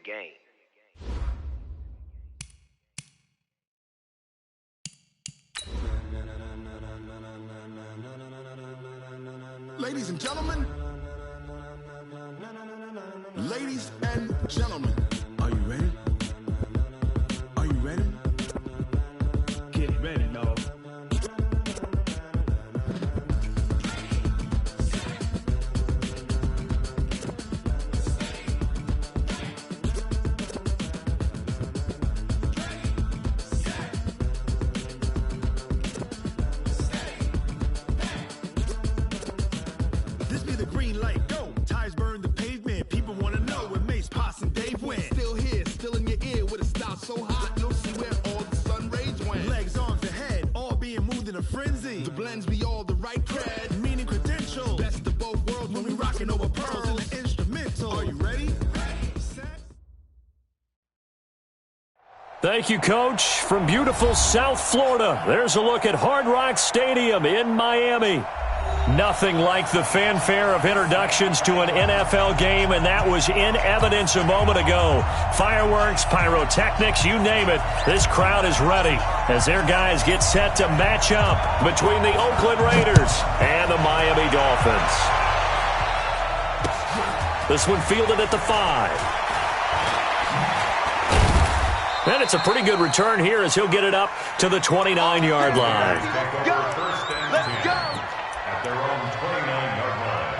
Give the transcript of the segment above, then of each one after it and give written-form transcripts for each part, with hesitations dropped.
game. Ladies and gentlemen, are you ready? Are you ready? Get ready, dog. This be the green light, go. Tires burn the pavement. People want to know where Mace, Poss, and Dave went. Still here, still in your ear with a style so hot, you'll see where all the sun rays went. Legs, arms, and head, all being moved in a frenzy. The blends be all the right cred, meaning credentials. Best of both worlds when we rockin' over pearls and the instrumental. Are you ready? Thank you, Coach. From beautiful South Florida, there's a look at Hard Rock Stadium in Miami. Nothing like the fanfare of introductions to an NFL game, and that was in evidence a moment ago. Fireworks, pyrotechnics, you name it. This crowd is ready as their guys get set to match up between the Oakland Raiders and the Miami Dolphins. This one fielded at the 5. And it's a pretty good return here as he'll get it up to the 29-yard line. Go! Let's go! At their own 29-yard line.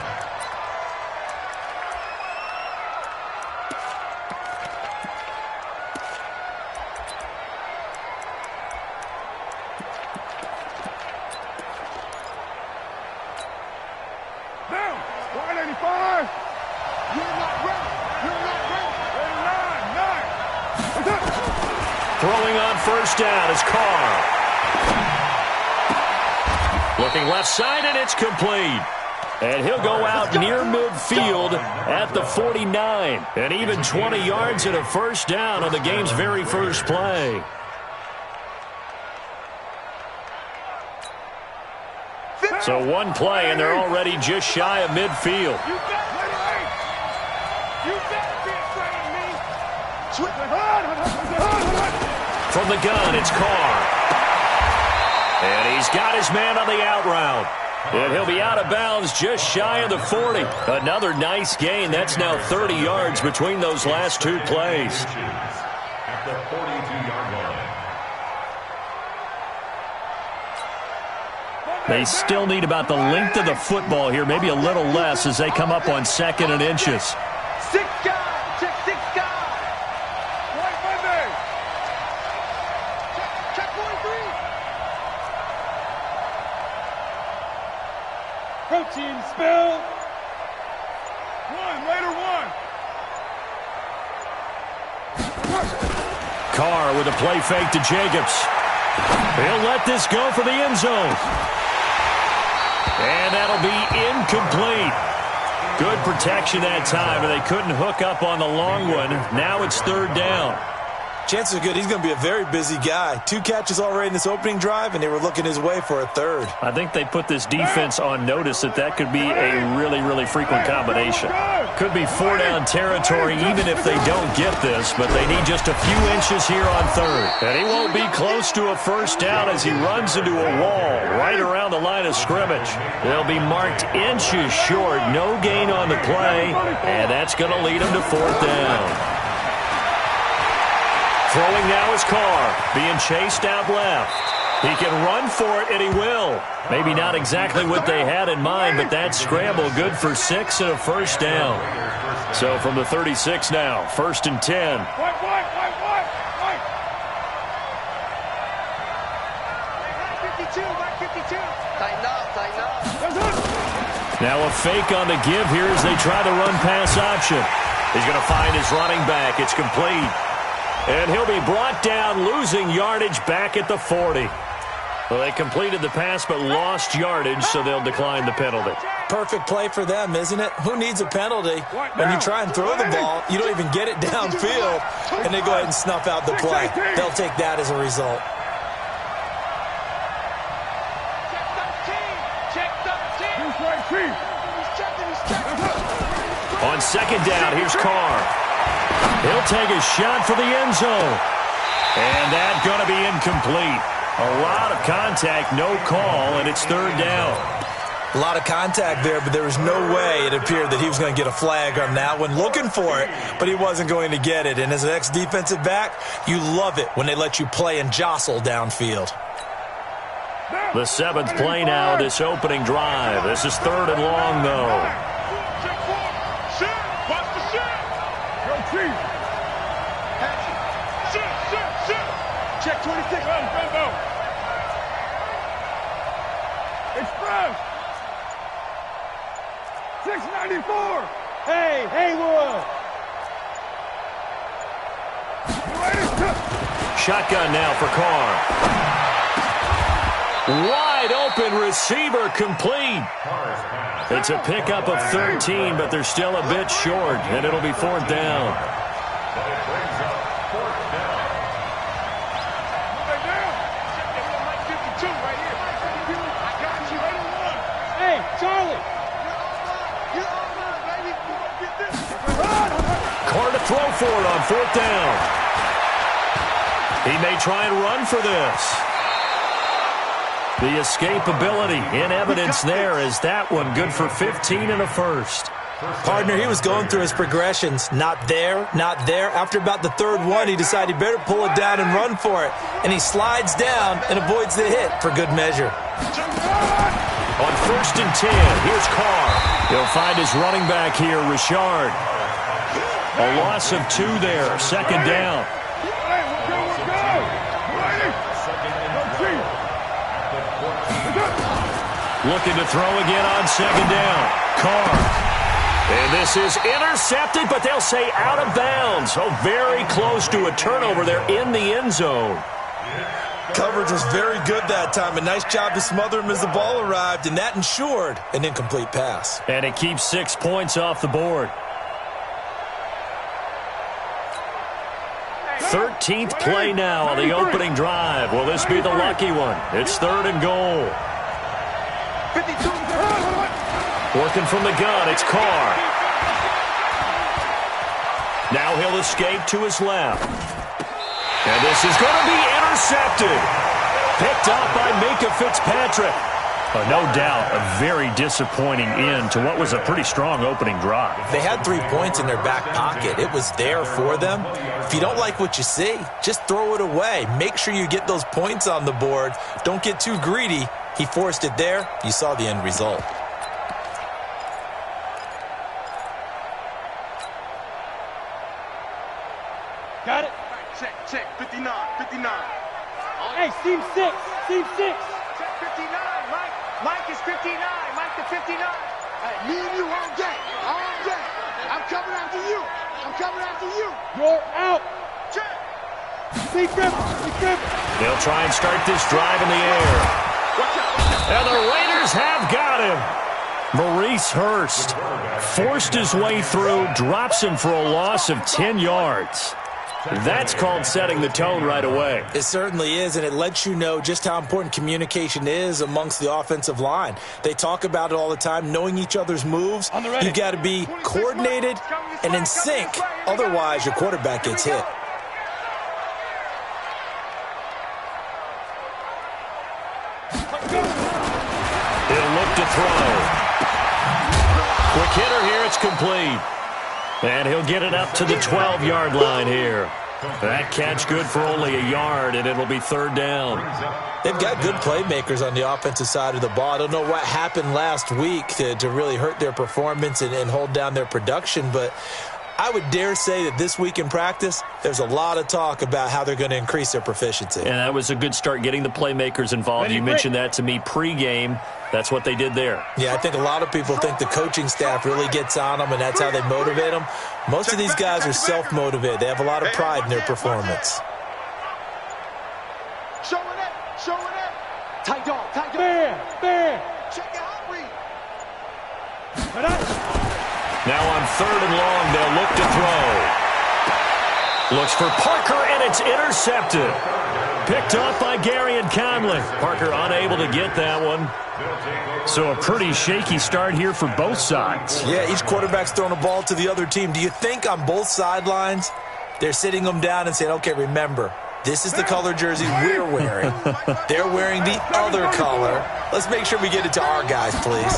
Down! 185! You're not ready! You're not ready! 89! 9! Throwing on first down is Carr. Looking left side, and it's complete. And he'll go out near midfield at the 49. And even 20 yards and a first down on the game's very first play. So one play, and they're already just shy of midfield. You better be afraid of me! From the gun, it's Carr. And he's got his man on the out route. And he'll be out of bounds just shy of the 40. Another nice gain. That's now 30 yards between those last two plays. At the 42-yard line. They still need about the length of the football here, maybe a little less as they come up on 2nd and inches. 6 guys! Check 6 guys! White Monday! Check 43! Protein spill! 1, later 1! Carr with a play fake to Jacobs. He'll let this go for the end zone. And that'll be incomplete. Good protection that time, and they couldn't hook up on the long one. Now it's 3rd down. Chances are good he's going to be a very busy guy. 2 catches already in this opening drive, and they were looking his way for a 3rd. I think they put this defense on notice that could be a really, really frequent combination. Could be 4-down territory even if they don't get this, but they need just a few inches here on 3rd. And he won't be close to a first down as he runs into a wall right around the line of scrimmage. They'll be marked inches short, no gain on the play, and that's going to lead them to 4th down. Throwing now is Carr, being chased out left. He can run for it, and he will. Maybe not exactly what they had in mind, but that scramble good for 6 and a first down. So from the 36 now, 1st and 10. White! White 52! White 52! Tighten up! Tighten up! Now a fake on the give here as they try the run-pass option. He's going to find his running back. It's complete. And he'll be brought down, losing yardage back at the 40. Well, they completed the pass but lost yardage, so they'll decline the penalty. Perfect play for them, isn't it? Who needs a penalty? When you try and throw the ball, you don't even get it downfield, and they go ahead and snuff out the play. They'll take that as a result. Check 13! He's checking! On 2nd down, here's Carr. He'll take a shot for the end zone. And that's going to be incomplete. A lot of contact, no call, and it's third down. A lot of contact there, but there was no way it appeared that he was going to get a flag on that one. Looking for it, but he wasn't going to get it. And as an ex-defensive back, you love it when they let you play and jostle downfield. The 7th play now of this opening drive. This is third and long, though. Check 26. Express. 694. Hey, Haywood. Shotgun now for Carr. Wide open receiver complete. It's a pickup of 13, but they're still a bit short, and it'll be fourth down. Hey, Charlie. Carr to throw for it on fourth down. He may try and run for this. The escapability in evidence there is that one good for 15 and a first. Partner, he was going through his progressions. Not there, not there. After about the third one, he decided he better pull it down and run for it. And he slides down and avoids the hit for good measure. On first and 10, here's Carr. He'll find his running back here, Richard. A loss of 2 there, second down. Looking to throw again on second down. Carr. And this is intercepted, but they'll say out of bounds. So very close to a turnover there in the end zone. Coverage was very good that time. A nice job to smother him as the ball arrived, and that ensured an incomplete pass. And it keeps 6 points off the board. 13th play now on the opening drive. Will this be the lucky one? It's third and goal. 52. Working from the gun, it's Carr. Now he'll escape to his left. And this is going to be intercepted. Picked up by Minkah Fitzpatrick. No doubt a very disappointing end to what was a pretty strong opening drive. They had 3 points in their back pocket. It was there for them. If you don't like what you see, just throw it away. Make sure you get those points on the board. Don't get too greedy. He forced it there. You saw the end result. Got it? Check. 59. Hey, seam 6. Check 59. Mike is 59. Mike to 59. Hey, me and you all day. I'm coming after you. You're out. Check. Seam 7. They'll try and start this drive in the air. And the Raiders have got him. Maurice Hurst forced his way through, drops him for a loss of 10 yards. That's called setting the tone right away. It certainly is, and it lets you know just how important communication is amongst the offensive line. They talk about it all the time, knowing each other's moves. You've got to be coordinated and in sync. Otherwise, your quarterback gets hit. He'll look to throw. Quick hitter here, it's complete. And he'll get it up to the 12-yard line here. That catch good for only a yard, and it'll be third down. They've got good playmakers on the offensive side of the ball. I don't know what happened last week to really hurt their performance and hold down their production, but I would dare say that this week in practice, there's a lot of talk about how they're going to increase their proficiency. And that was a good start, getting the playmakers involved. You mentioned that to me pregame. That's what they did there. Yeah, I think a lot of people think the coaching staff really gets on them, and that's how they motivate them. Most of these guys are self-motivated. They have a lot of pride in their performance. Show it up. Tight dog. Fair. Check it out, read. Now on third and long, they'll look to throw. Looks for Parker, and it's intercepted. picked off by Gary and Conley. Parker unable to get that one. So a pretty shaky start here for both sides. Yeah, each quarterback's throwing a ball to the other team. Do you think on both sidelines they're sitting them down and saying, okay, remember, this is the color jersey we're wearing. They're wearing the other color. Let's make sure we get it to our guys, please.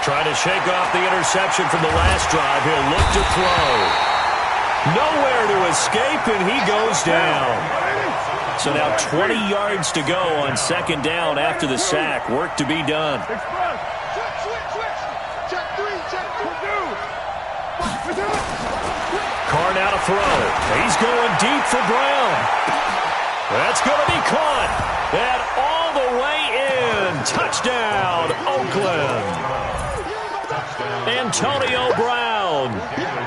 Trying to shake off the interception from the last drive. He'll look to throw. Nowhere to escape, and he goes down. So now 20 yards to go on second down after the sack. Work to be done. Carr now to throw. He's going deep for Brown. That's going to be caught. And all the way in. Touchdown, Oakland. Antonio Brown,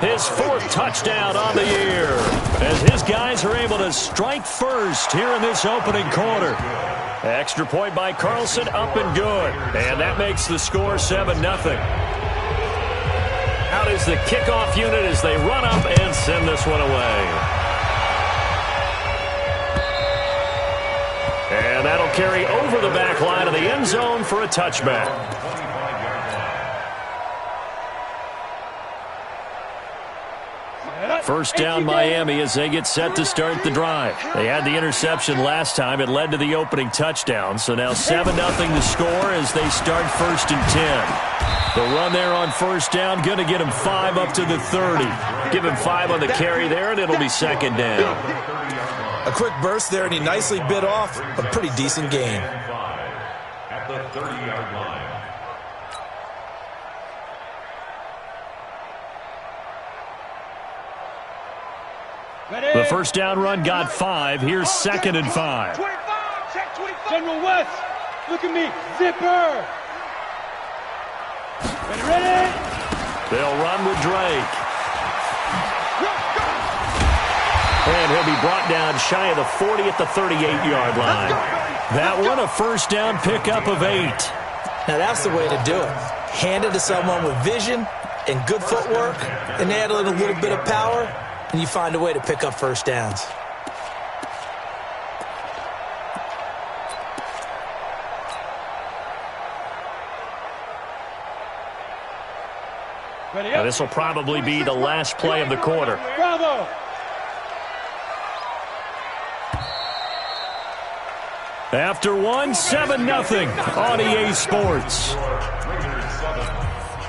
his fourth touchdown on the year, as his guys are able to strike first here in this opening quarter. Extra point by Carlson, up and good. And that makes the score 7-0. Out is the kickoff unit as they run up and send this one away. And that'll carry over the back line of the end zone for a touchback. First down Miami as they get set to start the drive. They had the interception last time. It led to the opening touchdown. So now 7-0 the score as they start first and 10. The run there on first down, going to get him 5 up to the 30. Give him 5 on the carry there, and it'll be second down. A quick burst there, and he nicely bit off a pretty decent gain. At the 30-yard line. The first down run got 5. Here's second and 5. General West, look at me. Zipper. Ready? They'll run with Drake. And he'll be brought down shy of the 40 at the 38-yard line. That one a first down pickup of 8. Now that's the way to do it. Hand it to someone with vision and good footwork and add a little bit of power, and you find a way to pick up first downs. Now this will probably be the last play of the quarter. Bravo. After one, 7-0 on EA Sports. Raiders 7,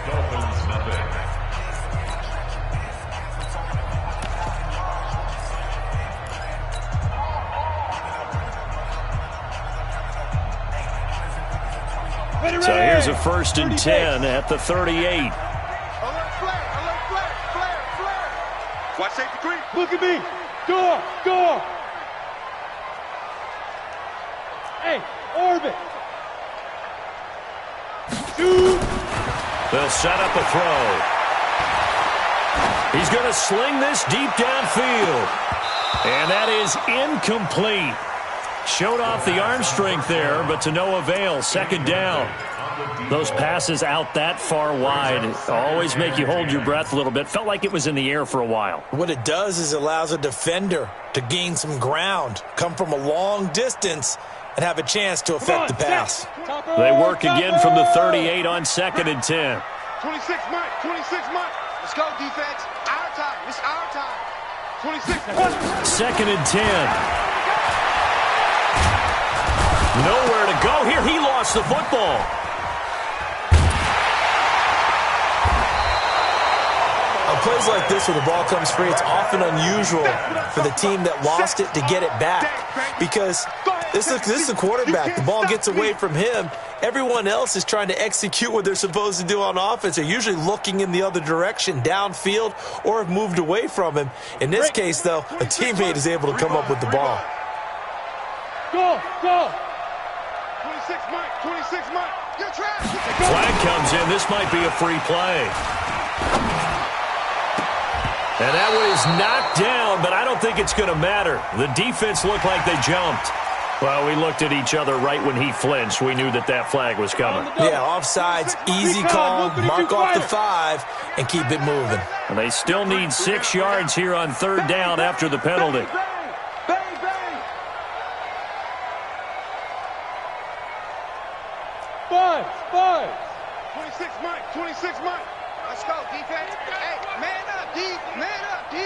Dolphins nothing. So here's a first and 10 at the 38. Watch safety creep. Look at me. Go. Hey, orbit. Shoot. They'll set up a throw. He's going to sling this deep downfield. And that is incomplete. Showed off the arm strength there, but to no avail. Second down. Those passes out that far wide always make you hold your breath a little bit. Felt like it was in the air for a while. What it does is it allows a defender to gain some ground, come from a long distance, and have a chance to affect the pass. They work again from the 38 on second and 10. 26 Mike. Let's go, defense. Our time. It's our time. 26. Second and 10. Nowhere to go here. He lost the football. On plays like this where the ball comes free, it's often unusual for the team that lost it to get it back, because this is the quarterback. The ball gets away from him. Everyone else is trying to execute what they're supposed to do on offense. They're usually looking in the other direction, downfield, or have moved away from him. In this case, though, a teammate is able to come up with the ball. Go. 26 Mike. You're trapped. Flag comes in. This might be a free play. And that one is knocked down, but I don't think it's going to matter. The defense looked like they jumped. Well, we looked at each other right when he flinched. We knew that flag was coming. Yeah, offsides, easy call, mark off the 5, and keep it moving. And they still need 6 yards here on third down after the penalty. Five. 26 Mike. 26 Mike. Let's go, defense. Hey, man up, D. Man up, D.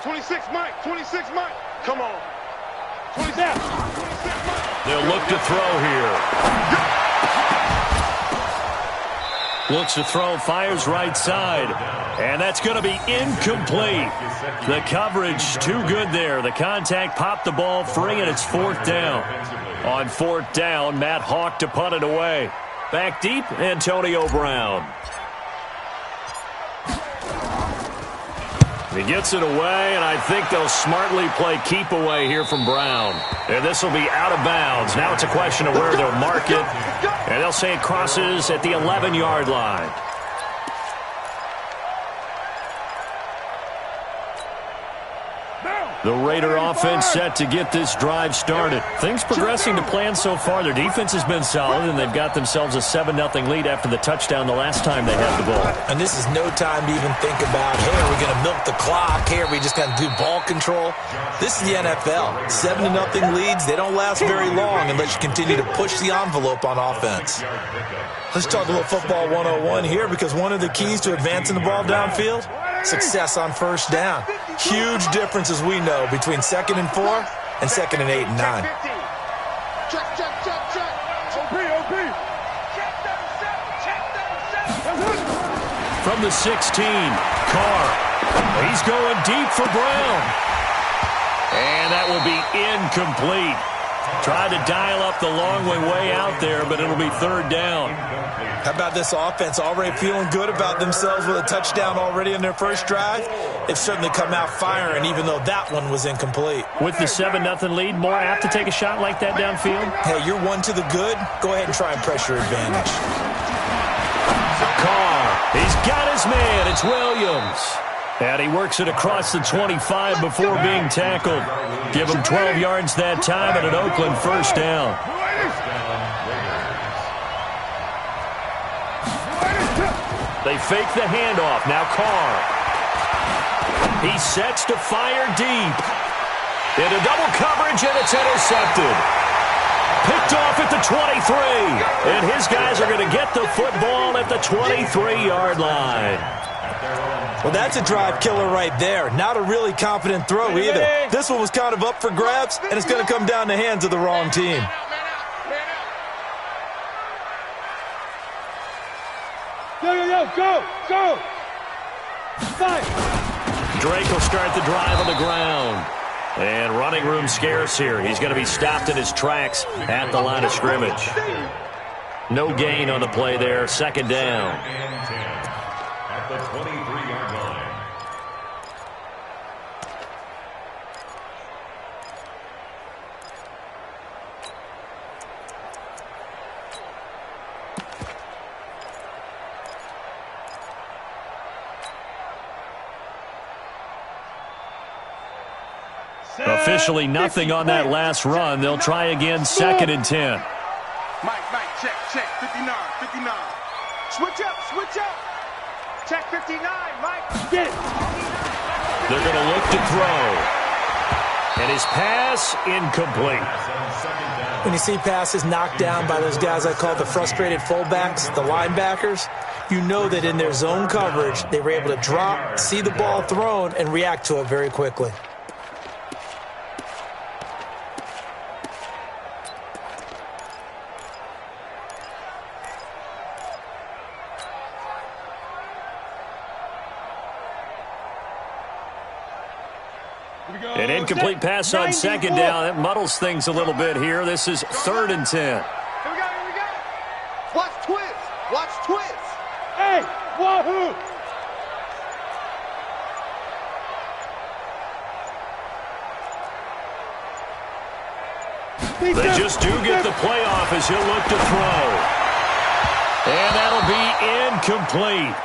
26 Mike. 26 Mike. Come on. 26 Mike. They'll look to throw here. Looks to throw, fires right side. And that's going to be incomplete. The coverage too good there. The contact popped the ball free, and it's fourth down. On fourth down, Matt Hawk to punt it away. Back deep, Antonio Brown. He gets it away, and I think they'll smartly play keep away here from Brown. And this will be out of bounds. Now it's a question of where they'll mark it. And they'll say it crosses at the 11-yard line. The Raider offense set to get this drive started. Things progressing to plan so far. Their defense has been solid, and they've got themselves a 7-0 lead after the touchdown the last time they had the ball. And this is no time to even think about, hey, are we going to milk the clock? Hey, are we just going to do ball control? This is the NFL. 7-0 leads, they don't last very long unless you continue to push the envelope on offense. Let's talk a little football 101 here, because one of the keys to advancing the ball downfield, success on first down. Huge difference, as we know, between 2nd and 4 and 2nd and 8 and 9. Check. OP. From the 16, Carr. He's going deep for Brown. And that will be incomplete. Tried to dial up the long way out there, but it'll be third down. How about this offense? Already feeling good about themselves with a touchdown already in their first drive. They've certainly come out firing, even though that one was incomplete. With the 7-0 lead, more apt to take a shot like that downfield? Hey, you're one to the good. Go ahead and try and pressure advantage. Carr, he's got his man. It's Williams. And he works it across the 25 before being tackled. Give him 12 yards that time and an Oakland first down. They fake the handoff. Now Carr. He sets to fire deep. Into double coverage, and it's intercepted. Picked off at the 23. And his guys are going to get the football at the 23-yard line. Well, that's a drive killer right there. Not a really confident throw either. This one was kind of up for grabs, and it's going to come down the hands of the wrong team. Go! 5. Drake will start the drive on the ground. And running room scarce here. He's going to be stopped in his tracks at the line of scrimmage. No gain on the play there. Second down. At the 23-yard line. Officially nothing on that last run. They'll try again, 2nd and 10. Mike, check. 59. Switch up. Check 59, Mike. Get it. They're going to look to throw. And his pass incomplete. When you see passes knocked down by those guys I call the frustrated fullbacks, the linebackers, you know that in their zone coverage, they were able to drop, see the ball thrown, and react to it very quickly. An incomplete pass on second down. That muddles things a little bit here. This is 3rd and 10. Here we go. Watch twist. Hey, wahoo! They just do get the playoff as he'll look to throw. And that'll be incomplete.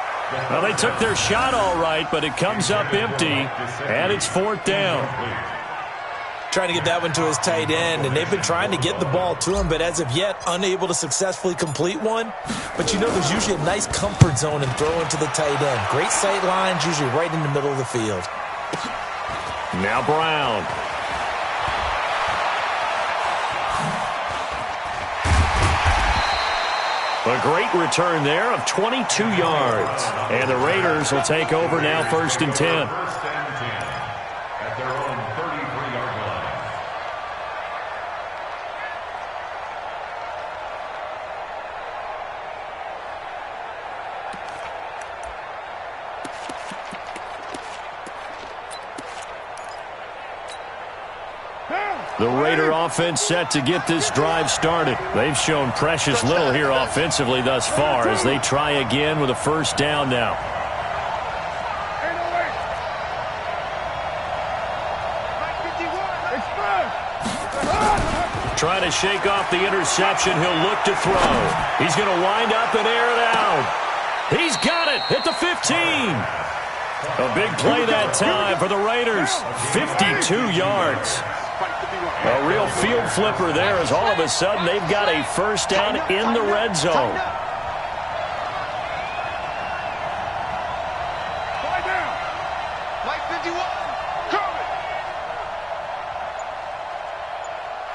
Well, they took their shot all right, but it comes up empty, and it's 4th down. Trying to get that one to his tight end, and they've been trying to get the ball to him, but as of yet, unable to successfully complete one. But you know there's usually a nice comfort zone in throwing to the tight end. Great sight lines, usually right in the middle of the field. Now Brown. A great return there of 22 yards. And the Raiders will take over now, 1st and 10. First and 10 at their own 33-yard line. The Raider offense set to get this drive started. They've shown precious little here offensively thus far as they try again with a 1st down now. Trying to shake off the interception. He'll look to throw. He's going to wind up and air it out. He's got it at the 15. A big play that time for the Raiders. 52 yards. A real field flipper there as all of a sudden they've got a 1st down in the red zone. Mike 51. Call it.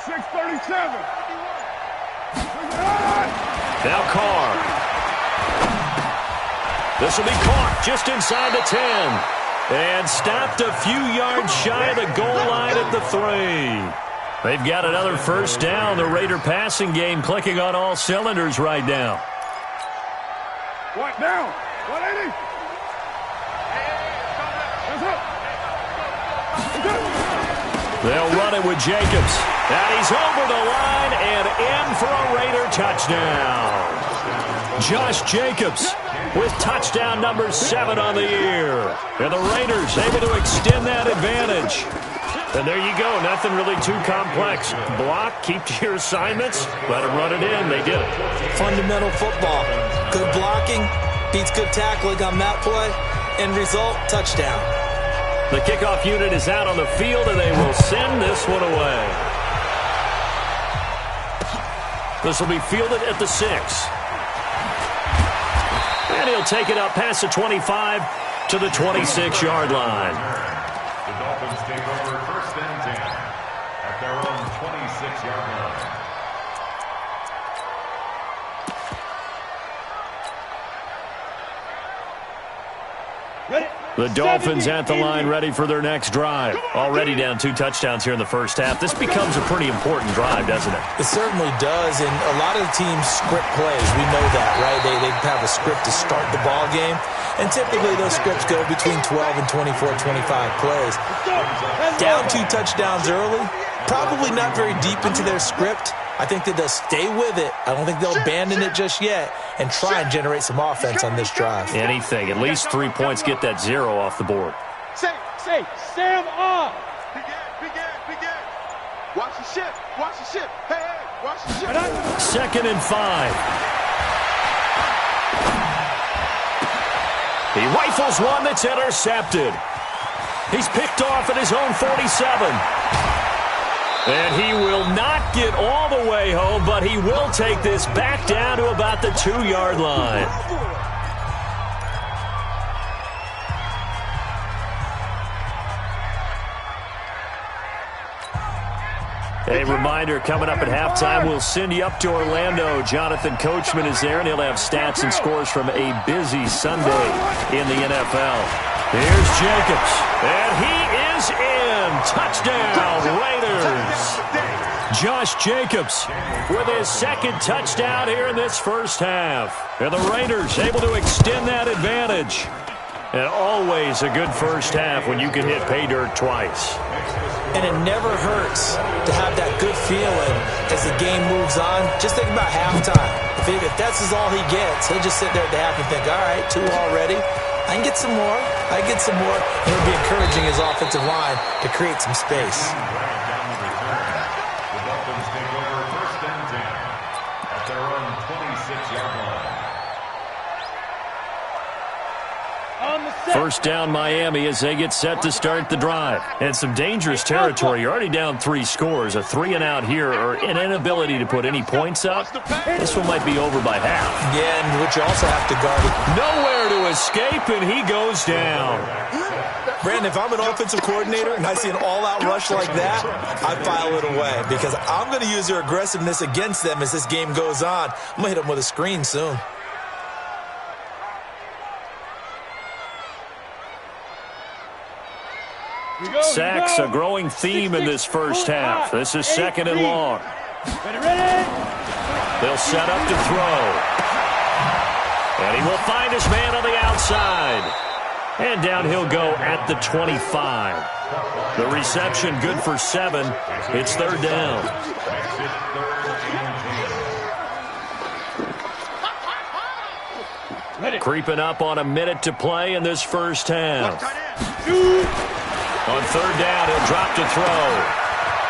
637. Now Carr. This will be caught just inside the 10. And stopped a few yards shy of the goal line at the 3. They've got another 1st down. The Raider passing game clicking on all cylinders right now. What now? 180. They'll run it with Jacobs. And he's over the line and in for a Raider touchdown. Josh Jacobs with touchdown number 7 on the year. And the Raiders able to extend that advantage. And there you go. Nothing really too complex. Block, keep to your assignments, let them run it in. They did it. Fundamental football. Good blocking beats good tackling on that play. End result, touchdown. The kickoff unit is out on the field, and they will send this one away. This will be fielded at the 6. And he'll take it up past the 25 to the 26-yard line. The Dolphins take over 1st and 10 at their own 26-yard line. Ready? The Dolphins at the line ready for their next drive. Already down 2 touchdowns here in the 1st half. This becomes a pretty important drive, doesn't it? It certainly does, and a lot of the teams script plays. We know that, right? They have a script to start the ball game, and typically those scripts go between 12 and 24, 25 plays. Down 2 touchdowns early, probably not very deep into their script. I think that they'll stay with it. I don't think they'll abandon it just yet and try and generate some offense on this drive. Anything. At least 3 points, get that 0 off the board. Say, Sam on. Begin. Watch the ship. Hey, watch the ship. 2nd and 5. He rifles one that's intercepted. He's picked off at his own 47. And he will not get all the way home, but he will take this back down to about the 2-yard line. A reminder, coming up at halftime, we'll send you up to Orlando. Jonathan Coachman is there, and he'll have stats and scores from a busy Sunday in the NFL. Here's Jacobs, and he is in. Touchdown, Raiders. Josh Jacobs with his 2nd touchdown here in this 1st half. And the Raiders able to extend that advantage. And always a good 1st half when you can hit pay dirt twice. And it never hurts to have that good feeling as the game moves on. Just think about halftime. If that's all he gets, he'll just sit there at the half and think, all right, 2 already. I can get some more. And it'll be encouraging his offensive line to create some space. The Dolphins take over 1st and 10 at their own 26-yard line. 1st down Miami as they get set to start the drive. And some dangerous territory. You're already down 3 scores. A 3-and-out here or an inability to put any points up. This one might be over by half. Yeah, and what you also have to guard it. Nowhere to escape, and he goes down. Brandon, if I'm an offensive coordinator and I see an all-out rush like that, I file it away because I'm going to use their aggressiveness against them as this game goes on. I'm going to hit them with a screen soon. Sacks, a growing theme in this first half. This is 2nd and long. They'll set up to throw. And he will find his man on the outside. And down he'll go at the 25. The reception good for 7. It's 3rd down. Creeping up on a minute to play in this first half. On 3rd down, he'll drop to throw.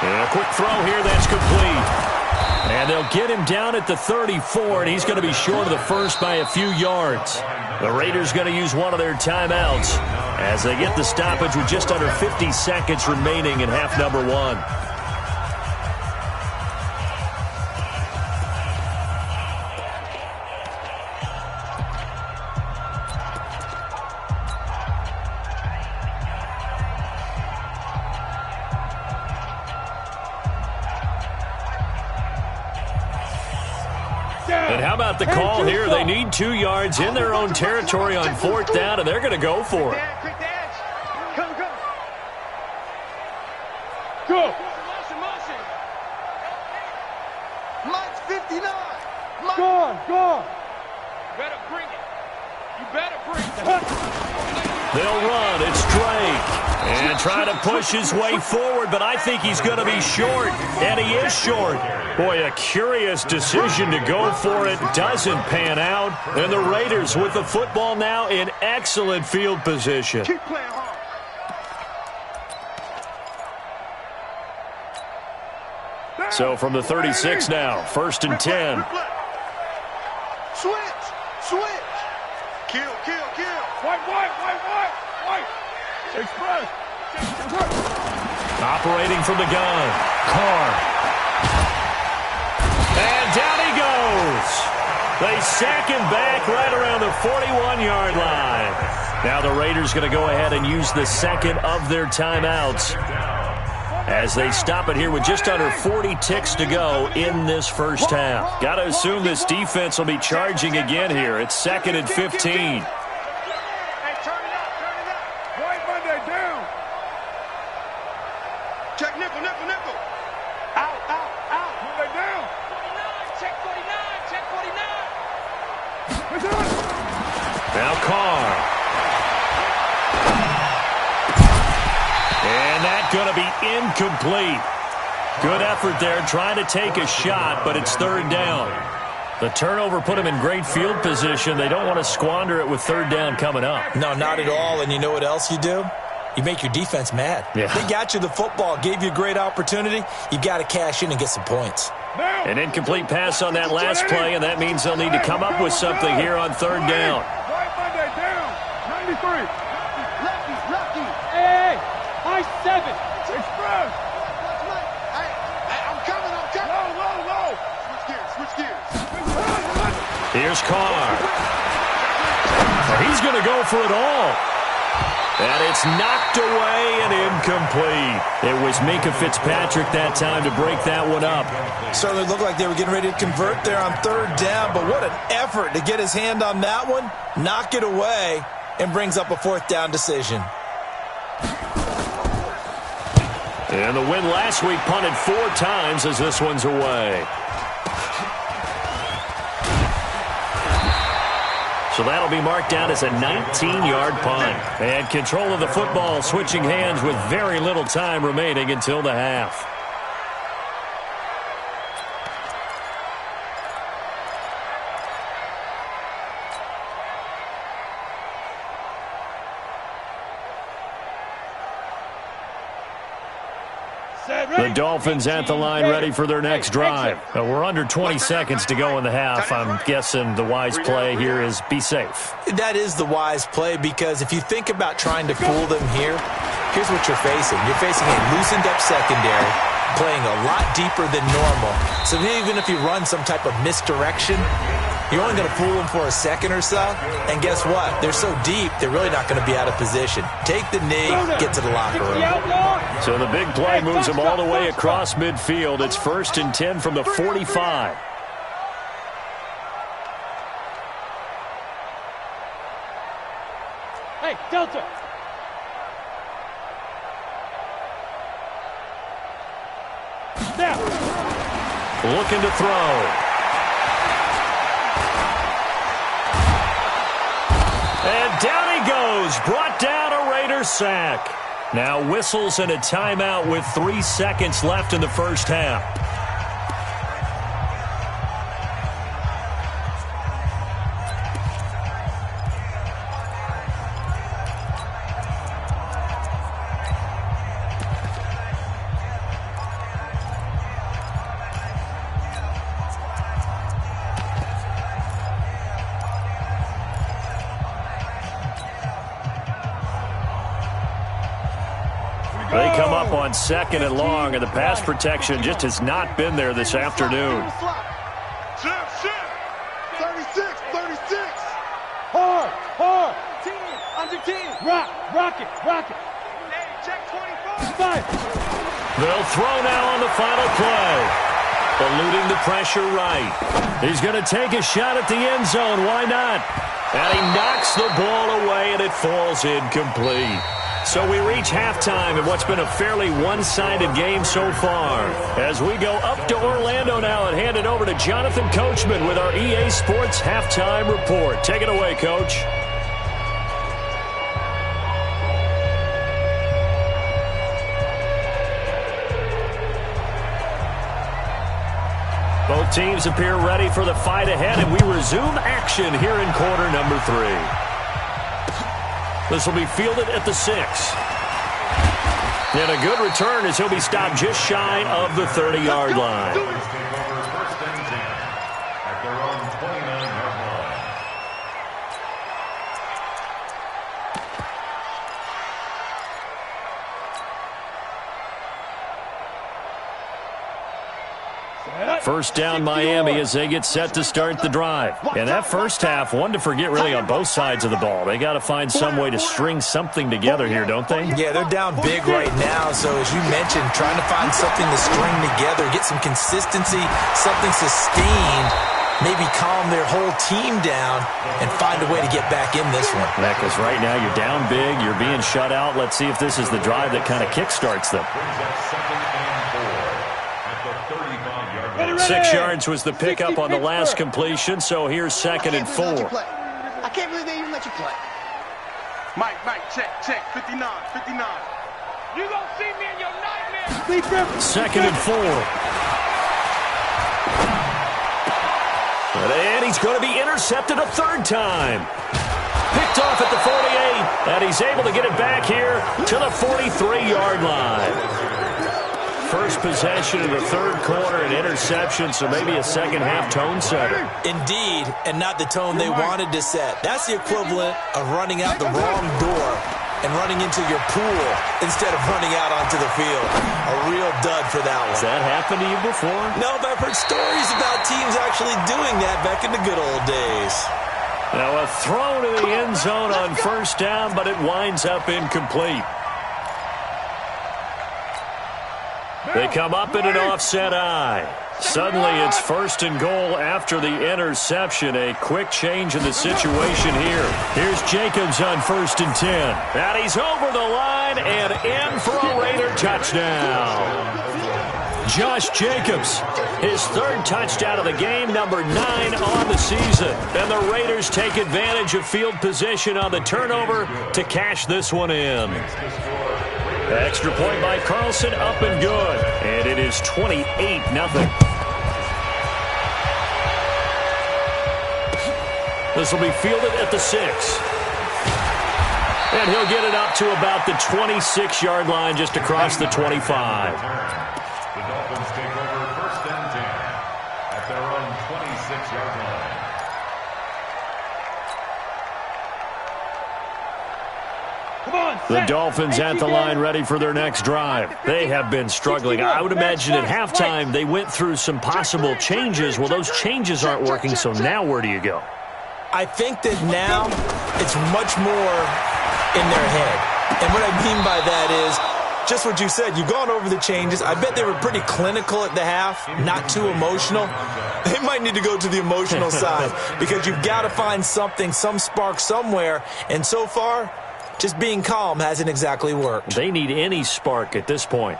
And a quick throw here that's complete. And they'll get him down at the 34, and he's going to be short of the first by a few yards. The Raiders going to use one of their timeouts as they get the stoppage with just under 50 seconds remaining in half number 1. And how about the call here? They need 2 yards in their own territory on 4th down, and they're going to go for it. Go. Mike's 59. Mike. Go on. Better bring it. You better bring it. They'll run. It's Drake. And trying to push his way forward, but I think he's going to be short. And he is short. Boy, a curious decision to go for it. Doesn't pan out. And the Raiders with the football now in excellent field position. Keep playing hard. So from the 36 now, 1st and 10. Switch. Kill. White. Express. Operating from the gun. Carr. And down he goes. They sack him back right around the 41-yard line. Now the Raiders going to go ahead and use the second of their timeouts as they stop it here with just under 40 ticks to go in this first half. Got to assume this defense will be charging again here. It's 2nd and 15. Check nickel. Out. Move it down. 49. Check 49. Now Carr. And that's going to be incomplete. Good effort there trying to take a shot, but it's 3rd down. The turnover put him in great field position. They don't want to squander it with 3rd down coming up. No, not at all. And you know what else you do? You make your defense mad. Yeah. They got you the football, gave you a great opportunity. You got to cash in and get some points. An incomplete pass on that last play, and that means they'll need to come up with something here on 3rd down. Right Monday down. 93. Lucky. Hey. High 7. Express. Hey, I'm coming. Low. Switch gears. Here's Carr. He's going to go for it all. And it's knocked away and incomplete. It was Minkah Fitzpatrick that time to break that one up. Certainly looked like they were getting ready to convert there on 3rd down, but what an effort to get his hand on that one, knock it away, and brings up a 4th down decision. And the win last week punted 4 times as this one's away. So that'll be marked down as a 19-yard punt. And control of the football switching hands with very little time remaining until the half. The Dolphins at the line ready for their next drive. We're under 20 seconds to go in the half. I'm guessing the wise play here is be safe. That is the wise play because if you think about trying to fool them here, here's what you're facing. You're facing a loosened up secondary, playing a lot deeper than normal. So even if you run some type of misdirection, You're only going to fool them for a second or so, and guess what? They're so deep, they're really not going to be out of position. Take the knee, get to the locker room. So the big play moves them all the way across midfield. It's 1st and 10 from the 45. Hey, Delta. Snap. Looking to throw. And down he goes. Brought down a Raiders sack. Now whistles and a timeout with 3 seconds left in the first half. They come up on 2nd and long, and the pass protection just has not been there this afternoon. 36, 36. Hard. 10, under 10. Rock it. Hey, check 24. 5. They'll throw now on the final play. Eluding the pressure right. He's going to take a shot at the end zone. Why not? And he knocks the ball away, and it falls incomplete. So we reach halftime in what's been a fairly one-sided game so far. As we go up to Orlando now and hand it over to Jonathan Coachman with our EA Sports Halftime Report. Take it away, Coach. Both teams appear ready for the fight ahead, and we resume action here in quarter number 3. This will be fielded at the 6. And a good return as he'll be stopped just shy of the 30-yard line. Take over 1st and 10 at their own 29-yard line. First down Miami as they get set to start the drive. And that first half, one to forget really on both sides of the ball. They got to find some way to string something together here, don't they? Yeah, they're down big right now, so as you mentioned, trying to find something to string together, get some consistency, something sustained, maybe calm their whole team down and find a way to get back in this one. Yeah, because right now you're down big, you're being shut out. Let's see if this is the drive that kind of kickstarts them. 6 yards was the pickup on the last completion, so here's 2nd and 4. I can't believe they even let you play. Mike, check. 59. You gonna see me in your nightmare. 2nd and 4. And he's going to be intercepted a 3rd time. Picked off at the 48, and he's able to get it back here to the 43-yard line. First possession in the 3rd quarter, an interception, so maybe a second-half tone setter. Indeed, and not the tone they wanted to set. That's the equivalent of running out the wrong door and running into your pool instead of running out onto the field. A real dud for that one. Has that happened to you before? No, but I've heard stories about teams actually doing that back in the good old days. Now a throw to the end zone on 1st down, but it winds up incomplete. They come up in an offset eye. Suddenly it's 1st and goal after the interception. A quick change in the situation here. Here's Jacobs on 1st and 10. And he's over the line and in for a Raider touchdown. Josh Jacobs, his 3rd touchdown of the game, number 9 on the season. And the Raiders take advantage of field position on the turnover to cash this one in. Extra point by Carlson, up and good. And it is 28-0. This will be fielded at the 6. And he'll get it up to about the 26-yard line, just across the 25. The Dolphins take over 1st and 10 at their own 26-yard line. The Dolphins at the line ready for their next drive. They have been struggling. I would imagine at halftime they went through some possible changes. Well, those changes aren't working, so now where do you go? I think that now it's much more in their head. And what I mean by that is just what you said. You've gone over the changes. I bet they were pretty clinical at the half, not too emotional. They might need to go to the emotional side because you've got to find something, some spark somewhere. And so far, just being calm hasn't exactly worked. They need any spark at this point.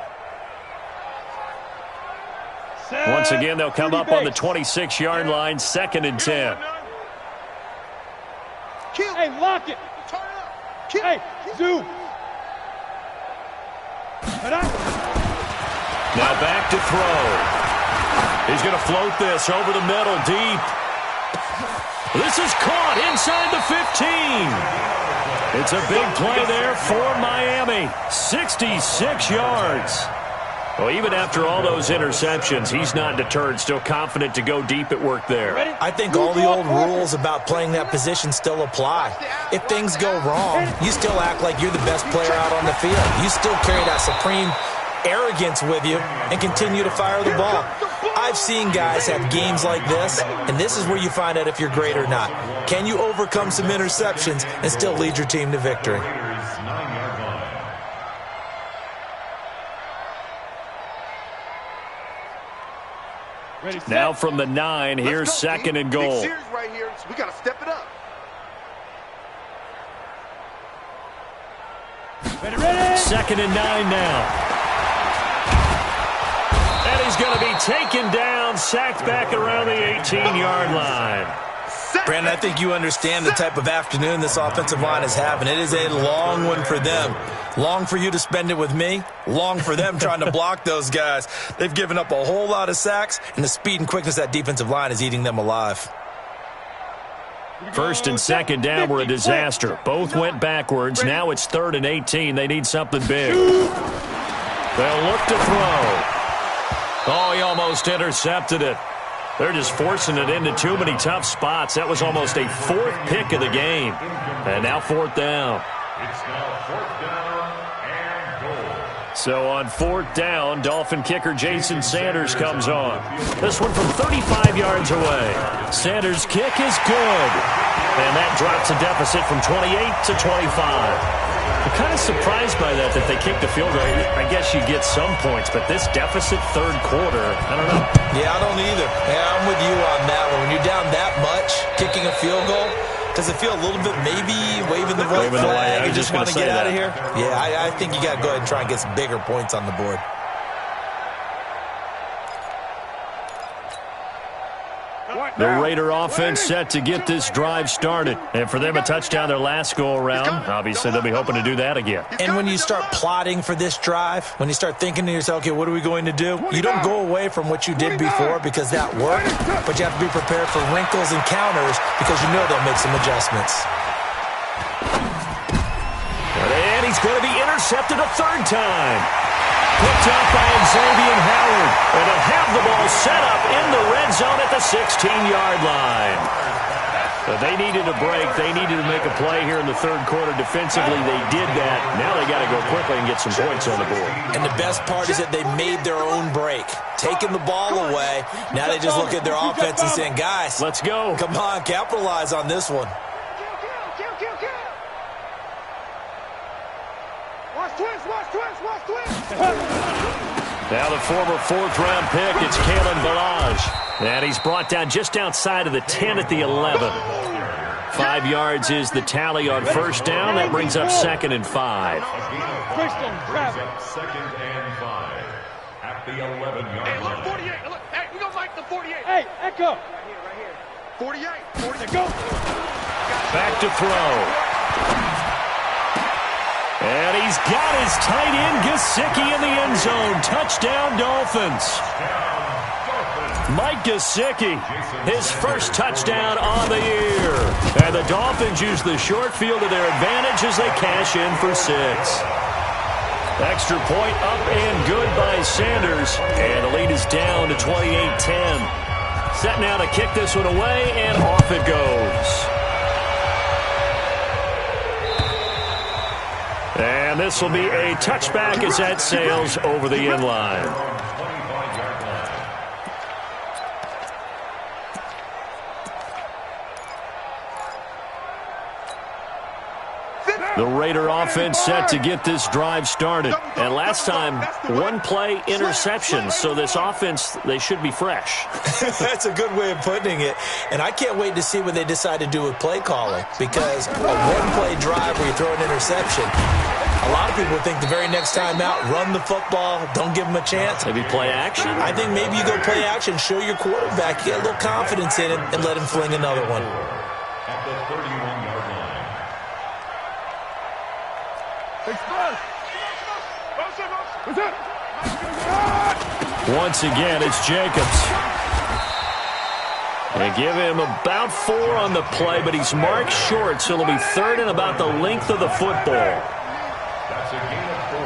Once again, they'll come up on the 26-yard line, 2nd and 10. Hey, lock it. Hey, zoom. Now back to throw. He's going to float this over the middle, deep. This is caught inside the 15. It's a big play there for Miami. 66 yards. Well, even after all those interceptions, he's not deterred, still confident to go deep at work there. I think all the old rules about playing that position still apply. If things go wrong, you still act like you're the best player out on the field. You still carry that supreme arrogance with you and continue to fire the ball. I've seen guys have games like this, and this is where you find out if you're great or not. Can you overcome some interceptions and still lead your team to victory? Now from the 9, here's 2nd and goal. Right here, so we got to step it up. Ready. 2nd and 9 now. And he's going to be taken down, sacked back around the 18-yard line. Brandon, I think you understand the type of afternoon this offensive line is having. It is a long one for them. Long for you to spend it with me. Long for them trying to block those guys. They've given up a whole lot of sacks, and the speed and quickness of that defensive line is eating them alive. 1st and 2nd down were a disaster. Both went backwards. Now it's 3rd and 18. They need something big. They'll look to throw. Oh, he almost intercepted it. They're just forcing it into too many tough spots. That was almost a 4th pick of the game. And now 4th down. It's now 4th down and goal. So on 4th down, Dolphin kicker Jason Sanders comes on. This one from 35 yards away. Sanders' kick is good. And that drops a deficit from 28 to 25. I'm kind of surprised by that they kicked the field goal. I guess you get some points, but this deficit 3rd quarter, I don't know. Yeah, I don't either. Yeah, I'm with you on that one. When you're down that much, kicking a field goal, does it feel a little bit maybe waving the white flag? You just want to get out of here? Yeah, I think you got to go ahead and try and get some bigger points on the board. The Raider offense set to get this drive started. And for them, a touchdown their last go-around. Obviously, they'll be hoping to do that again. And when you start plotting for this drive, when you start thinking to yourself, okay, what are we going to do? You don't go away from what you did before because that worked, but you have to be prepared for wrinkles and counters because you know they'll make some adjustments. And he's going to be intercepted a 3rd time. Picked up by Xavier Howard. And they'll have the ball set up in the red zone at the 16-yard line. But they needed a break. They needed to make a play here in the 3rd quarter. Defensively, they did that. Now they got to go quickly and get some points on the board. And the best part is that they made their own break. Taking the ball away. Now they just look at their offense and saying, guys, let's go. Come on, capitalize on this one. Watch twins. Now the former 4th-round pick, it's Kalen Ballage. And he's brought down just outside of the 10 at the 11. 5 yards is the tally on 1st down. That brings up 2nd and 5. Brings up 2nd and 5 at the 11-yard Hey, look, line. 48. Look, hey, we gonna like the 48. Hey, Echo. Right here. 48. 40. Go. Back to throw. And he's got his tight end, Gesicki, in the end zone. Touchdown, Dolphins. Mike Gesicki, his first touchdown on the year. And the Dolphins use the short field to their advantage as they cash in for 6. Extra point up and good by Sanders. And the lead is down to 28-10. Set now to kick this one away, and off it goes. And this will be a touchback as that sails over the end line. The Raider offense set to get this drive started. And last time, one play interception. So this offense, they should be fresh. That's a good way of putting it. And I can't wait to see what they decide to do with play calling. Because a one-play drive where you throw an interception, a lot of people think the very next time out, run the football, don't give them a chance. Maybe play action? I think maybe you go play action, show your quarterback, get a little confidence in it, and let him fling another one. At the 31-yard line. Once again, it's Jacobs. They give him about 4 on the play, but he's marked short, so it'll be third and about the length of the football. That's a gain of 4.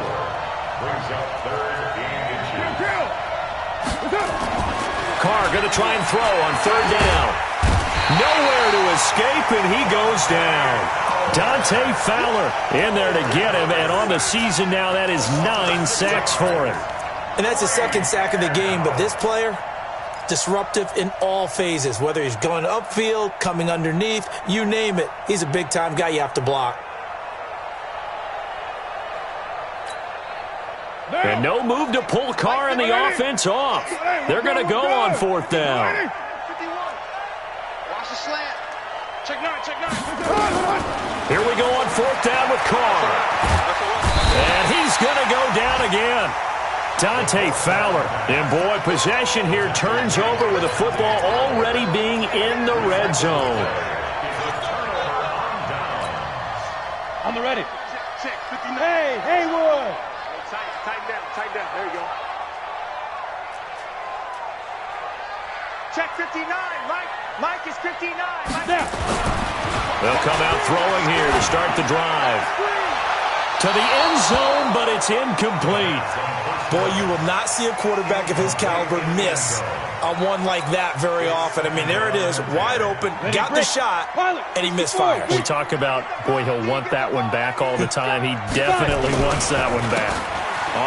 Brings up third and inches. Carr going to try and throw on third down. Nowhere to escape, and he goes down. Dante Fowler in there to get him, and on the season now, that is 9 sacks for him. And that's the second sack of the game, but this player, disruptive in all phases, whether he's going upfield, coming underneath, you name it. He's a big-time guy you have to block. And no move to pull Carr and the offense off. They're going to go on fourth down. 51. Watch the slant. Check 9, check 9. Here we go on fourth down with Carr. And he's going to go down again. Dante Fowler. And boy, possession here turns over with the football already being in the red zone. On the ready. Check 59. Hey, Haywood. Tighten down, tighten down. There you go. Check 59. Mike is 59. Snap. They'll come out throwing here to start the drive. To the end zone, but it's incomplete. Boy, you will not see a quarterback of his caliber miss on one like that very often. I mean, there it is, wide open, got the shot, and he misfires. We talk about, boy, he'll want that one back all the time. He definitely wants that one back.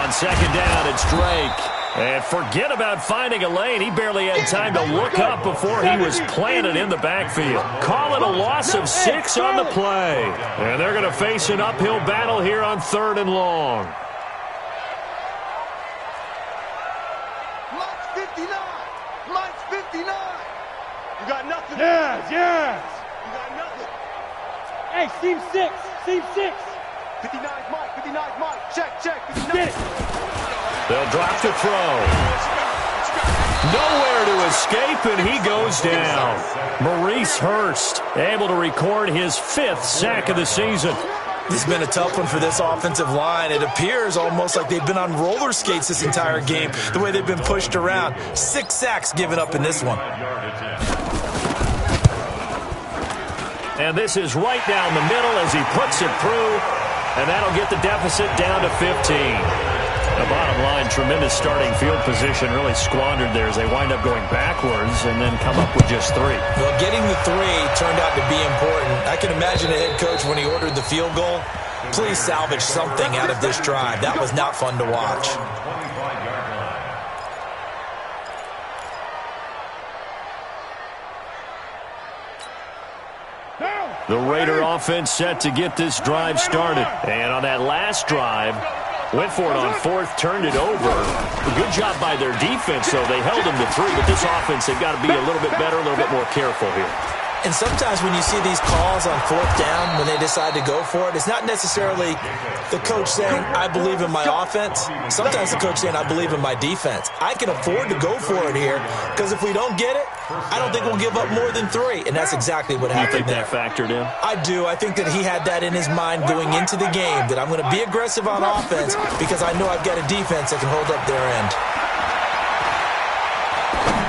On second down, it's Drake. And forget about finding a lane. He barely had time to look up before he was planted in the backfield. Call it a loss of 6 on the play. And they're going to face an uphill battle here on third and long. Mike's 59. Mike's 59. You got nothing. Yes, yes. You got nothing. Hey, seam 6. Seam 6. 59 Mike. 59 Mike. Check, check. 59. Get it. They'll drop to throw. Nowhere to escape, and he goes down. Maurice Hurst able to record his 5th sack of the season. This has been a tough one for this offensive line. It appears almost like they've been on roller skates this entire game, the way they've been pushed around. 6 sacks given up in this one. And this is right down the middle as he puts it through, and that'll get the deficit down to 15. The bottom line, tremendous starting field position, really squandered there as they wind up going backwards and then come up with just 3. Well, getting the 3 turned out to be important. I can imagine the head coach when he ordered the field goal. Please salvage something out of this drive. That was not fun to watch. The Raider offense set to get this drive started. And on that last drive, went for it on 4th, turned it over. A good job by their defense, though. They held them to 3, but this offense, they've got to be a little bit better, a little bit more careful here. And sometimes when you see these calls on 4th down, when they decide to go for it, it's not necessarily the coach saying, I believe in my offense. Sometimes the coach saying, I believe in my defense. I can afford to go for it here because if we don't get it, I don't think we'll give up more than 3. And that's exactly what happened there. You think that factored in? I do. I think that he had that in his mind going into the game, that I'm going to be aggressive on offense because I know I've got a defense that can hold up their end.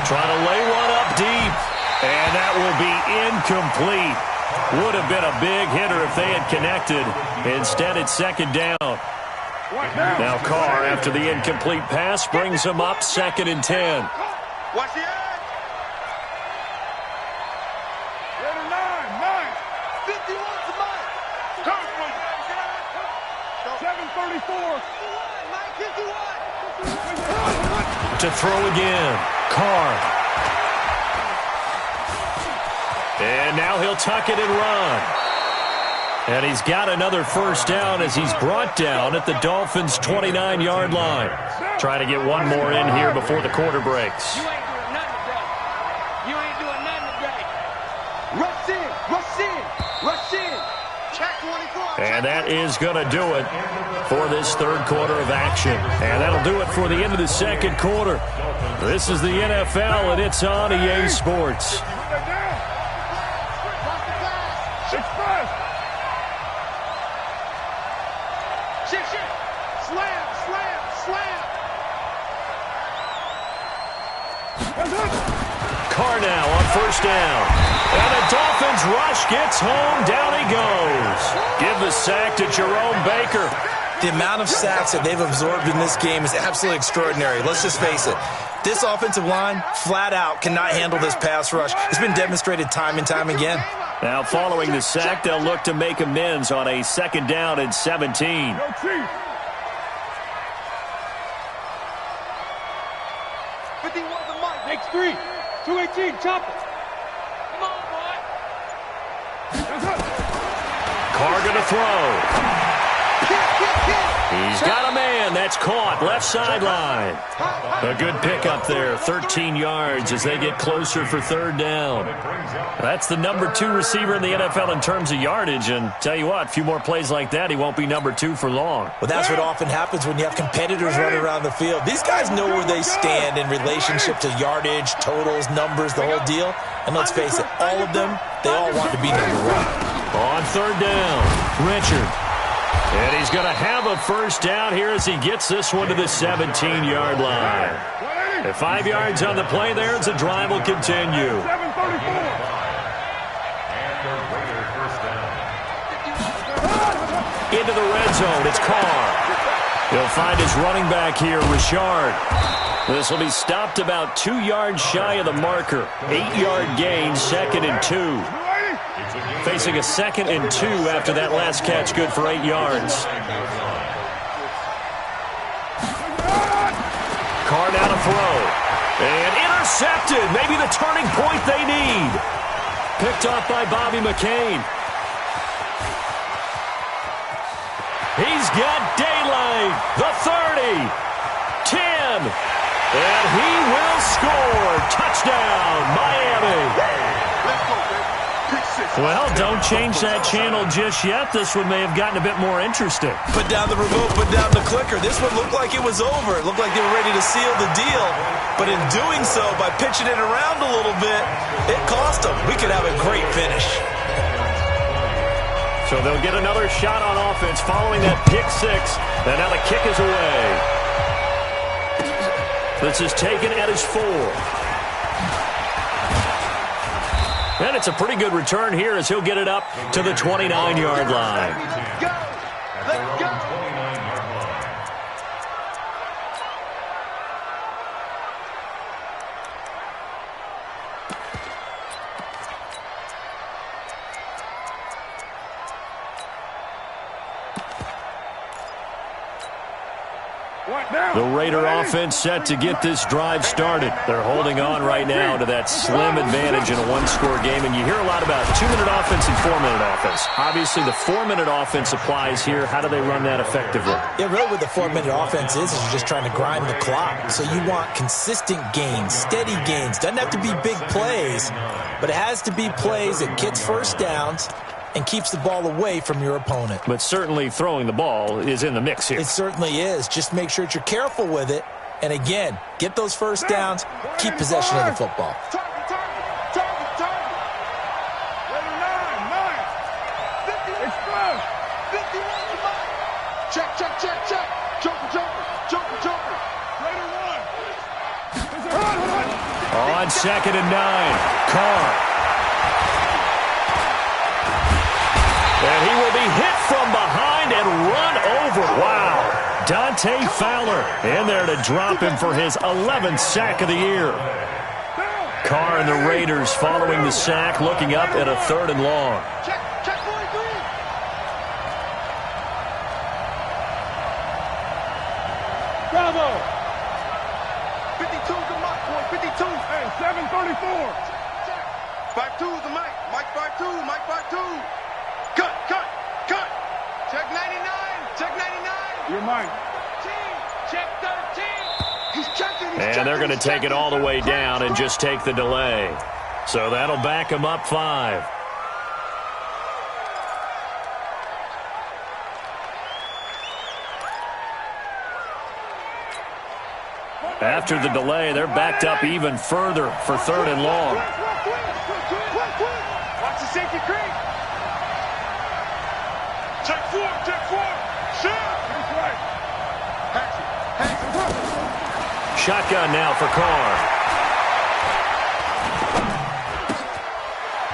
Trying to lay one up deep. And that will be incomplete. Would have been a big hitter if they had connected. Instead, it's second down. Now Carr, after the incomplete pass, brings him up 2nd and 10. Watch the edge. 51 to Mike. 17. To throw again. Carr. And now he'll tuck it and run. And he's got another first down as he's brought down at the Dolphins' 29-yard line. Trying to get one more in here before the quarter breaks. You ain't doing nothing today. You ain't doing nothing today. Rush in, rush in, rush in. Check 24. And that is going to do it for this third quarter of action. And that'll do it for the end of the second quarter. This is the NFL, and it's on EA Sports. Carr now on first down. And the Dolphins rush gets home. Down he goes. Give the sack to Jerome Baker. The amount of sacks that they've absorbed in this game is absolutely extraordinary. Let's just face it. This offensive line, flat out, cannot handle this pass rush. It's been demonstrated time and time again. Now, following the sack, they'll look to make amends on a second down and 17. Next 3. 218, chop it. Come on, boy. Carr going to throw. He's got a man. That's caught. Left sideline. A good pickup there. 13 yards as they get closer for third down. That's the number 2 receiver in the NFL in terms of yardage. And tell you what, a few more plays like that, he won't be number 2 for long. Well, that's what often happens when you have competitors running around the field. These guys know where they stand in relationship to yardage, totals, numbers, the whole deal. And let's face it, all of them, they all want to be number 1. On third down, Richard. And he's going to have a first down here as he gets this one to the 17-yard line. At 5 yards on the play there as the drive will continue. Into the red zone, it's Carr. He'll find his running back here, Richard. This will be stopped about 2 yards shy of the marker. 8-yard gain, 2nd and 2. Facing a 2nd and 2 after that last catch, good for 8 yards. Carr now to throw. And intercepted. Maybe the turning point they need. Picked off by Bobby McCain. He's got daylight. The 30. 10. And he will score. Touchdown, Miami. Let's go, baby. Well, don't change that channel just yet. This one may have gotten a bit more interesting. Put down the remote, put down the clicker. This one looked like it was over. It looked like they were ready to seal the deal. But in doing so, by pitching it around a little bit, it cost them. We could have a great finish. So they'll get another shot on offense following that pick 6. And now the kick is away. This is taken at his 4. And it's a pretty good return here as he'll get it up to the 29-yard line. Go. Let's go. The Raider offense set to get this drive started. They're holding on right now to that slim advantage in a one-score game. And you hear a lot about 2-minute offense and 4-minute offense. Obviously, the 4-minute offense applies here. How do they run that effectively? Yeah, really what the 4-minute offense is you're just trying to grind the clock. So you want consistent gains, steady gains. Doesn't have to be big plays, but it has to be plays that gets first downs and keeps the ball away from your opponent. But certainly throwing the ball is in the mix here. It certainly is. Just make sure that you're careful with it. And again, get those first downs, keep possession of the football. Target. Raider 9. 50. Express. 51. Check. Joker. Raider 1. On 2nd and 9, Carr. And he will be hit from behind and run over. Wow. Dante Fowler in there to drop him for his 11th sack of the year. Carr and the Raiders following the sack, looking up at a 3rd and long. Check 43. Bravo. 51. 5-2 is the mic. Mike 5-2. Mike 5-2. Cut. Check 99. Check 99. You're mine. Check 13. He's checking. And they're going to take it all the way down and just take the delay. So that'll back them up 5. After the delay, they're backed up even further for 3rd and long. Watch the safety creep. Check 4. Shot. Shotgun now for Carr.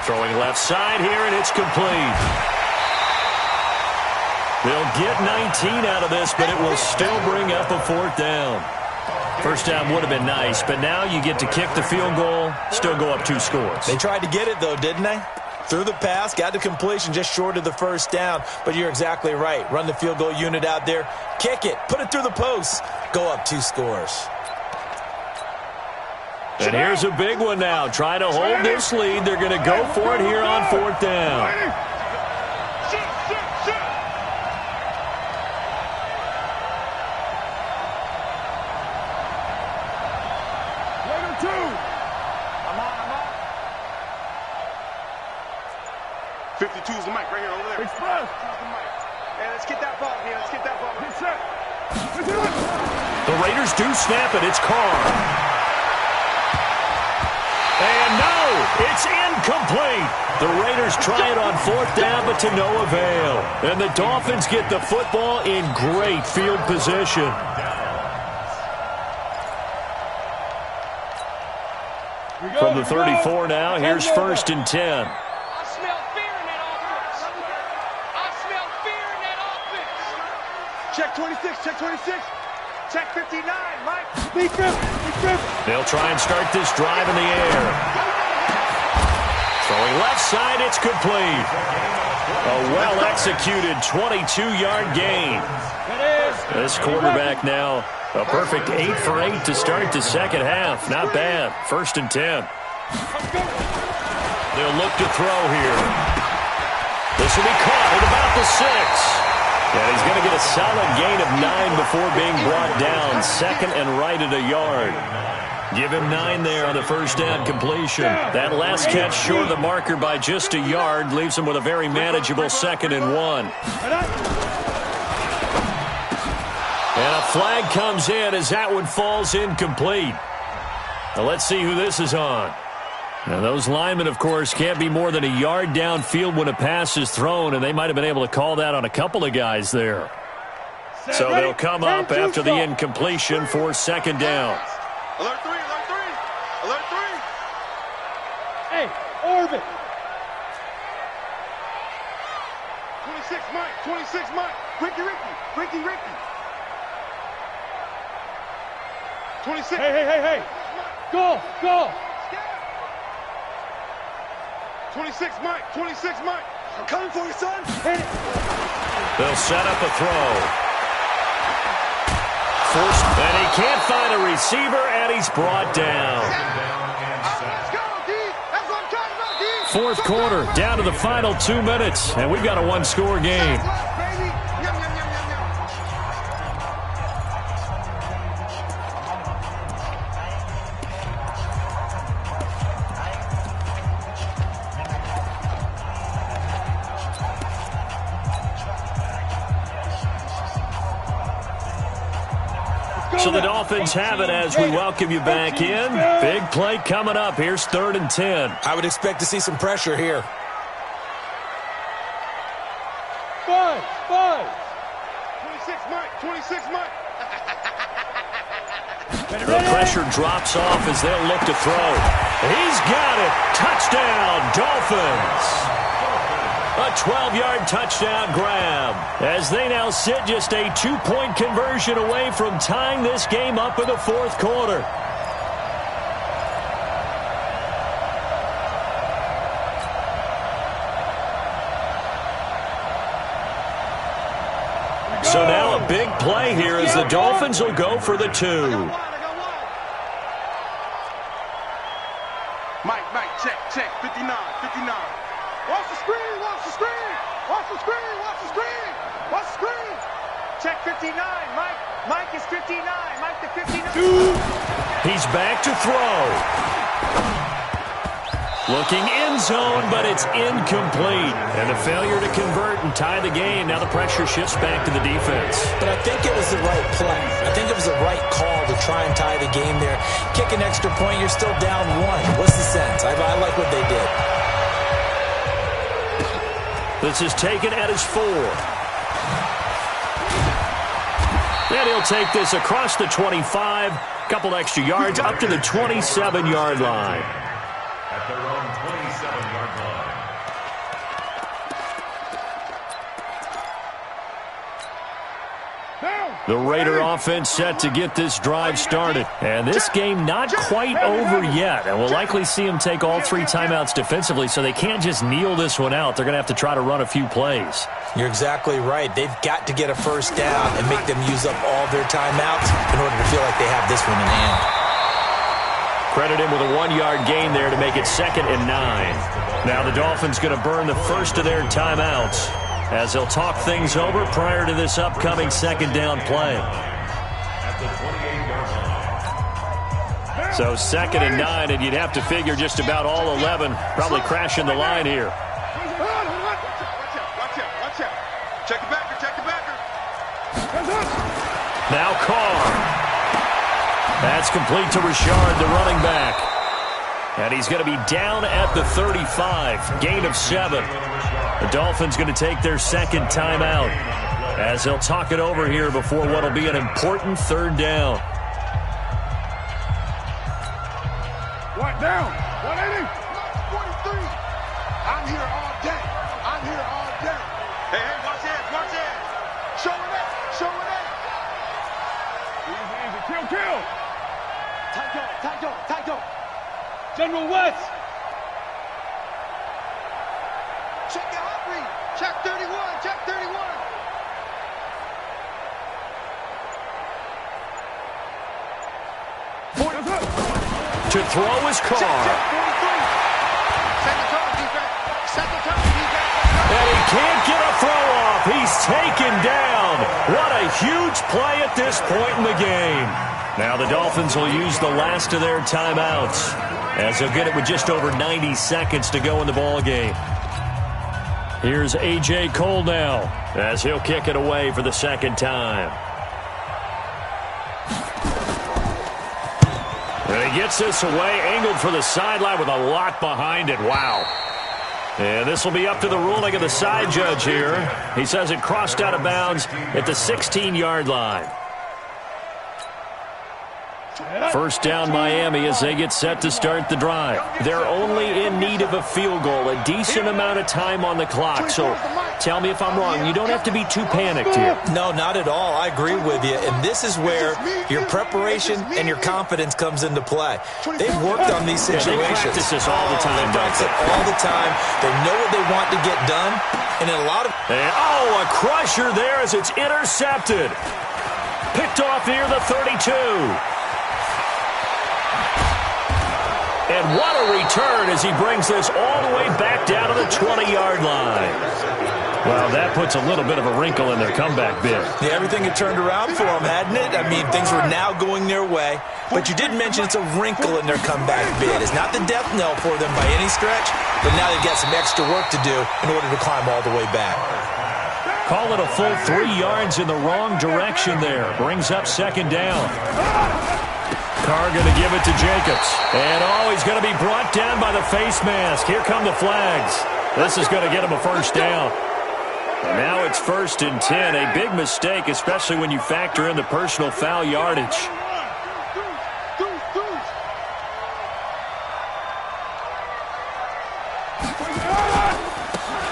Throwing left side here, and it's complete. They'll get 19 out of this, but it will still bring up a 4th down. First down would have been nice, but now you get to kick the field goal, still go up 2 scores. They tried to get it, though, didn't they? Threw the pass, got the completion just short of the first down, but you're exactly right. Run the field goal unit out there, kick it, put it through the post, go up 2 scores. And here's a big one now. Trying to hold this lead. They're going to go for it here on 4th down. I'm on. 52 is the mic right here over there. Express. Hey, let's get that ball here. Let's get that ball. Get set. The Raiders do snap it. It's Carr. And no, it's incomplete. The Raiders try it on 4th down, but to no avail. And the Dolphins get the football in great field position. From the 34 now, here's 1st and 10. I smell fear in that offense. Check 26. Check 26. Check 59, Mike. Big grip. They'll try and start this drive in the air. Throwing left side, it's complete. A well-executed 22-yard gain. This quarterback now, a perfect 8 for 8 to start the second half. Not bad. 1st and 10. They'll look to throw here. This will be caught at about the 6. And he's going to get a solid gain of 9 before being brought down. 2nd and right at a yard. Give him 9 there on the first down completion. That last catch short of the marker by just a yard leaves him with a very manageable 2nd and 1. And a flag comes in as that one falls incomplete. Now let's see who this is on. Now those linemen, of course, can't be more than a yard downfield when a pass is thrown, and they might have been able to call that on a couple of guys there. So they'll come up after the incompletion for 2nd down. Alert 3, alert 3, alert 3. Hey, orbit. 26 Mike, 26 Mike. Ricky. 26. Hey. Go. 26 Mike, 26 Mike. I'm coming for you, son. They'll set up a throw. Forced, and he can't find a receiver, and he's brought down. Let's go, D. That's what I'm talking about, D. 4th quarter, down to the final 2 minutes, and we've got a 1-score game. Baby. Yum. So the Dolphins have it as we welcome you back in. Big play coming up. Here's 3rd and 10. I would expect to see some pressure here. 5. 26 Mike. The pressure drops off as they'll look to throw. He's got it. Touchdown, Dolphins. A 12-yard touchdown grab as they now sit just a 2-point conversion away from tying this game up in the 4th quarter. So now a big play here as the Dolphins will go for the 2. Mike, check, 59. Watch the screen, watch the screen. Watch the screen, watch the screen. Watch the screen. Check 59, Mike. Mike is 59. Mike the 59. He's back to throw. Looking end zone, but it's incomplete. And the failure to convert and tie the game. Now the pressure shifts back to the defense. But I think it was the right play. I think it was the right call to try and tie the game there. Kick an extra point, you're still down 1. What's the sense? I like what they did. This is taken at his 4. And he'll take this across the 25. Couple extra yards up to the 27-yard line. At their own 27-yard line. The Raider offense set to get this drive started. And this game not quite over yet. And we'll likely see them take all 3 timeouts defensively, so they can't just kneel this one out. They're going to have to try to run a few plays. You're exactly right. They've got to get a first down and make them use up all their timeouts in order to feel like they have this one in hand. Credit him with a 1-yard gain there to make it 2nd and 9. Now the Dolphins going to burn the first of their timeouts as they'll talk things over prior to this upcoming 2nd down play. At the 28-yard line. So 2nd and 9, and you'd have to figure just about all 11 probably crashing the line here. Watch out. Check the backer. Now Carr. That's complete to Richard, the running back. And he's going to be down at the 35. Gain of 7. The Dolphins going to take their 2nd timeout as they'll talk it over here before what will be an important 3rd down. What down? 180. 43. I'm here all day. Hey, watch it. Show it up. Easy. Kill. Tight go. General West. Check the hot read. Check 31. To throw is Carr. Second time, defense. And he can't get a throw off. He's taken down. What a huge play at this point in the game. Now the Dolphins will use the last of their timeouts as they'll get it with just over 90 seconds to go in the ball game. Here's A.J. Cole now as he'll kick it away for the 2nd time. And he gets this away, angled for the sideline with a lot behind it. Wow. And this will be up to the ruling of the side judge here. He says it crossed out of bounds at the 16-yard line. First down Miami as they get set to start the drive. They're only in need of a field goal, a decent amount of time on the clock. So tell me if I'm wrong. You don't have to be too panicked here. No, not at all. I agree with you. And this is where your preparation and your confidence comes into play. They've worked on these situations. They practice this all the time. They practice it all the time. They know what they want to get done. And in a lot of... a crusher there as it's intercepted. Picked off near the 32. And what a return as he brings this all the way back down to the 20-yard line. Well, that puts a little bit of a wrinkle in their comeback bid. Yeah, everything had turned around for them, hadn't it? I mean, things were now going their way. But you did mention it's a wrinkle in their comeback bid. It's not the death knell for them by any stretch, but now they've got some extra work to do in order to climb all the way back. Call it a full 3 yards in the wrong direction there. Brings up 2nd down. Carr going to give it to Jacobs. And, he's going to be brought down by the face mask. Here come the flags. This is going to get him a first down. And now it's 1st and 10. A big mistake, especially when you factor in the personal foul yardage.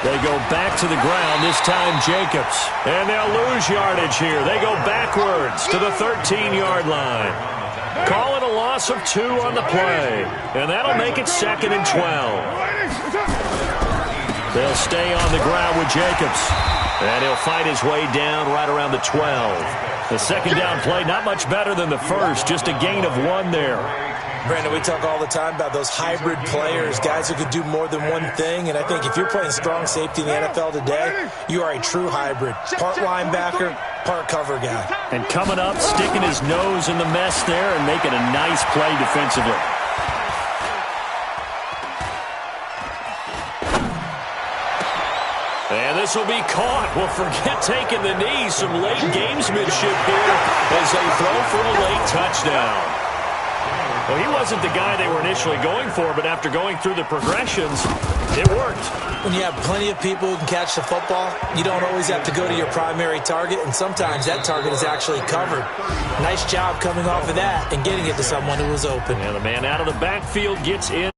They go back to the ground, this time Jacobs. And they'll lose yardage here. They go backwards to the 13-yard line. Call it a loss of 2 on the play. And that'll make it 2nd and 12. They'll stay on the ground with Jacobs. And he'll fight his way down right around the 12. The 2nd down play, not much better than the first. Just a gain of 1 there. Brandon, we talk all the time about those hybrid players, guys who could do more than one thing, and I think if you're playing strong safety in the NFL today, you are a true hybrid. Part linebacker, part cover guy. And coming up, sticking his nose in the mess there and making a nice play defensively. And this will be caught. Well, forget taking the knee. Some late gamesmanship here as they throw for a late touchdown. Well, he wasn't the guy they were initially going for, but after going through the progressions, it worked. When you have plenty of people who can catch the football, you don't always have to go to your primary target, and sometimes that target is actually covered. Nice job coming off of that and getting it to someone who was open. And the man out of the backfield gets in.